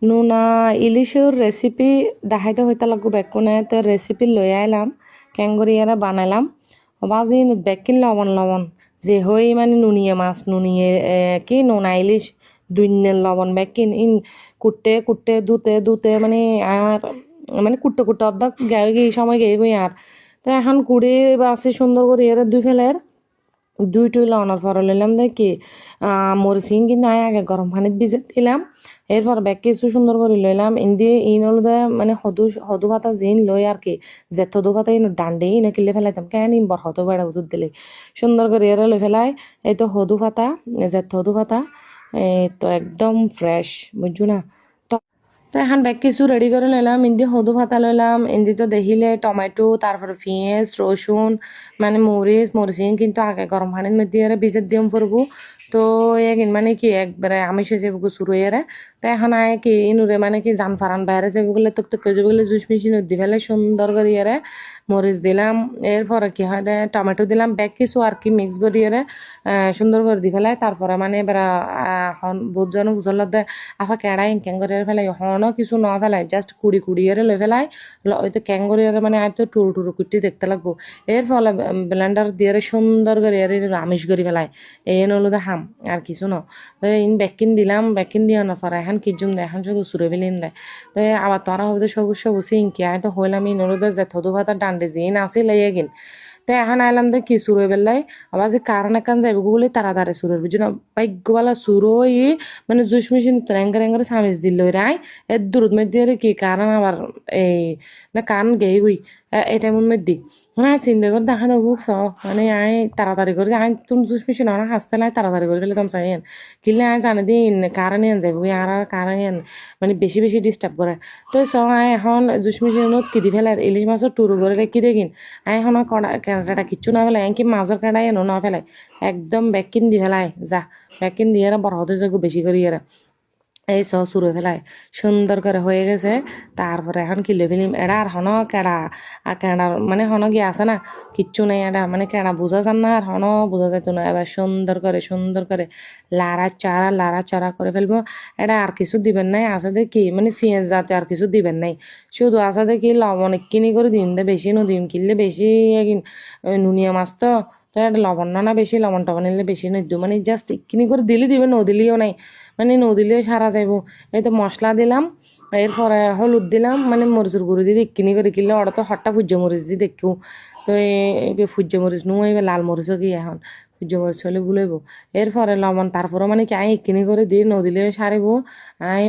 নুনা ইলিশের রেসিপি দেখাইতে হইতে লাগবো বেকুনে তো রেসিপি লই আইলাম কেঙ্গরি এরা বানাইলাম বাজি বেকিন লবণ লবণ যে হই মানে নুনিয়ে মাছ নুনিয়ে কি নুনা ইলিশ দুইনের লবণ বেকিন ইন কুটে কুটে দুতে দুতে মানে আর মানে কুটে কুটে অর্ধেক গায়ে গিয়ে সময় গিয়ে গই আর তো এখন কুড়ি বাসি সুন্দর করে এর দুই ফেলের দুই টুই লওয়ানোর পরে লইলাম দেখি মরিচিং কিন্তু আগে গরম পানিত ভিজে দিলাম এরপর ব্যাগ কিছু সুন্দর করে লইলাম ইন্দি ইন হলুদে মানে সদু সদু ভাতা জিন লই আর কি যে সদু ভাতা ইন ডান্ডে ইন কিলে ফেলাইতাম কেন ইন বর হতো বেড়া দুধ দিলে সুন্দর করে এরা লই ফেলাই এই তো সদু ভাতা যে সদু ভাতা এই তো একদম ফ্রেশ বুঝছো না তো এখন ব্যাগ কিছু রেডি করে নিলাম ইন্দি সদু ভাতা লইলাম ইন্দি তো দেখিলে টমেটো তারপরে পেঁয়াজ রসুন মানে মরিচিং কিন্তু আগে গরম পানির মধ্যে এর ভিজে দিম পড়বো তো এগিন মানে কি একবারে আমি সে যাবো শুরু এরে তো এখন আয় কি ইনুরে মানে কি জান ফারান বাইরে যাবো বলে টক যাবো বলে জুস মেশিন দি ফেলে সুন্দর করে এরে মরিচ দিলাম এরপরে কি হয় দে টমেটো দিলাম ব্যাগ কিছু আর কি মিক্স করে এরে সুন্দর করে দি ফেলাই তারপরে মানে এবার বহুত জন বুঝল দে আফা কেড়াই ইনকেন করে ফেলাই হনও কিছু ন ফেলাই জাস্ট কুড়ি কুড়ি এরে লই ফেলাই ওই তো ক্যাঙ্গরি এরে মানে আয় তো টুরু টুরু কুটি দেখতে লাগবো এর ফলে ব্লেন্ডার দিয়ে সুন্দর করে এর আমিষ করে ফেলাই এই নলো হাম আর কিছু ন তো ইন ব্যাকিন দিলাম ব্যাকিন দিয়ে না পরে এখন কি জুম দেয় এখন শুধু সুরে ফেলিন দেয় তো আবার তোরা হবে সবুজ সবুজ ইনকি আয় তো হইলাম ইন নলো যে থদু ভাতার ডান্ডে জিন আসি লাইয়ে গিন তো এখন আইলাম দে কি সুরো বেলায় আবার যে কারণ একান যাইব বলে তাড়াতাড়ি সুরের বুঝি না ভাগ্যবালা সুরো ই মানে জুস মেশিন রেঙ্গার রেঙ্গার সামিজ দিল রাই এর দূরত মধ্যে কি কারণ আবার এই না কান গেই গুই এটা মন মধ্যে হ্যাঁ চিন্তা করে দেখা দেবো মানে আই তাড়াতাড়ি করে আই তুমি জুস মেশিন অনেক হাসতে নাই তাড়াতাড়ি করে গেলে তুমি চাই কিনলে আই জানে দিন কারণ এন যাইব আর কারণ এন মানে বেশি বেশি ডিস্টার্ব করে তো আই এখন জুস মেশিনত কি দি ফেলাই ইলিশ মাছের টুরু করে রেখে দেখিন আই এখন কেনাটা কিচ্ছু না ফেলাই এনকি মাছের কেনাই এনো না ফেলাই একদম ব্যাকিন দি ফেলাই যা ব্যাকিন দিয়ে বড় হতে যাবো বেশি করে এই সুরে ফেলাই সুন্দর করে হয়ে গেছে তারপরে এখন কিলো ফেলিম এরা আর হন কেডা আর কেডার মানে হন গিয়ে আছে না কিচ্ছু নেই এটা মানে কেডা বোঝা যান না আর হন বোঝা যেত না এবার সুন্দর করে লাড়া চারা করে ফেলবো এটা আর কিছু দিবেন নাই আছে দেখি মানে পেঁয়াজ যাতে আর কিছু দিবেন নাই শুধু আছে দেখি লবণ কিনি করে দিন দে বেশি নদিম কিনলে বেশি নুনিয়া মাছ তো তো এটা লবণ না বেশি লবণ টবণ নিলে বেশি নদ্য মানে জাস্ট কিনি করে দিলে দিবে নদিলেও নাই মানে নদিলেও সারা যাইব এই তো মশলা দিলাম এরপরে হলুদ দিলাম মানে মরিচুর গুঁড়ো দিয়ে কিনি করে কিনলে ওটা তো হট্টা সূর্য মরিচ দিয়ে দেখেও তো এই সূর্য মরিচ নুঁ এবার লাল মরিচও কি এখন সূর্য মরিচ হলে বুলাইব এরপরে লবণ তারপরে মানে কি আই কিনি করে দিয়ে নদিলেও সারিব আই